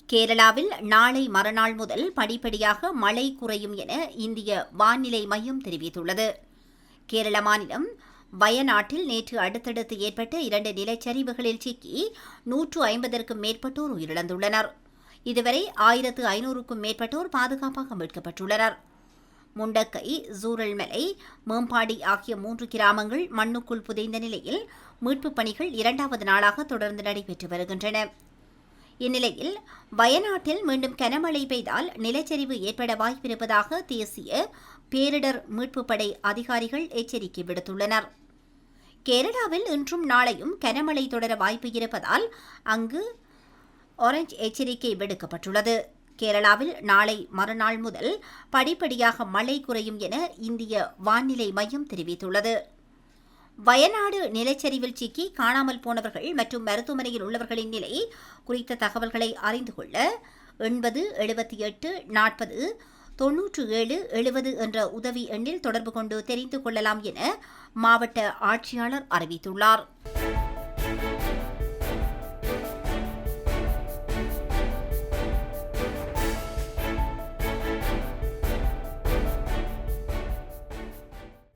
கேரளாவில் நாளை மறுநாள் முதல் படிப்படியாக மழை குறையும் என இந்திய வானிலை மையம் தெரிவித்துள்ளது. கேரள மாநிலம் வயநாட்டில் நேற்று அடுத்தடுத்து ஏற்பட்ட 2 நிலச்சரிவுகளில் சிக்கி 150க்கும் மேற்பட்டோர் உயிரிழந்துள்ளனர். இதுவரை 1500க்கும் மேற்பட்டோர் பாதுகாப்பாக மீட்கப்பட்டுள்ளனர். முண்டக்கை, ஜூரல்மலை, மேம்பாடி ஆகிய 3 கிராமங்கள் மண்ணுக்குள் புதைந்த நிலையில் மீட்புப் பணிகள் 2வது நாளாக தொடர்ந்து நடைபெற்று வருகின்றன. இந்நிலையில் வயநாட்டில் மீண்டும் கனமழை பெய்தால் நிலச்சரிவு ஏற்பட வாய்ப்பிருப்பதாக தேசிய பேரிடர் மீட்புப் படை அதிகாரிகள் எச்சரிக்கை விடுத்துள்ளனர். கேரளாவில் இன்றும் நாளையும் கனமழை தொடர வாய்ப்பு இருப்பதால் அங்கு ஆரஞ்ச் எச்சரிக்கை விடுக்கப்பட்டுள்ளது. கேரளாவில் நாளை மறுநாள் முதல் படிப்படியாக மழை குறையும் என இந்திய வானிலை மையம் தெரிவித்துள்ளது. வயநாடு நிலச்சரிவில் சிக்கி காணாமல் போனவர்கள் மற்றும் மருத்துவமனையில் உள்ளவர்களின் நிலை குறித்த தகவல்களை அறிந்து கொள்ள 80 78 40 97 70 என்ற உதவி எண்ணில் தொடர்பு கொண்டு தெரிந்து கொள்ளலாம் என மாவட்ட ஆட்சியாளர் அறிவித்துள்ளார்.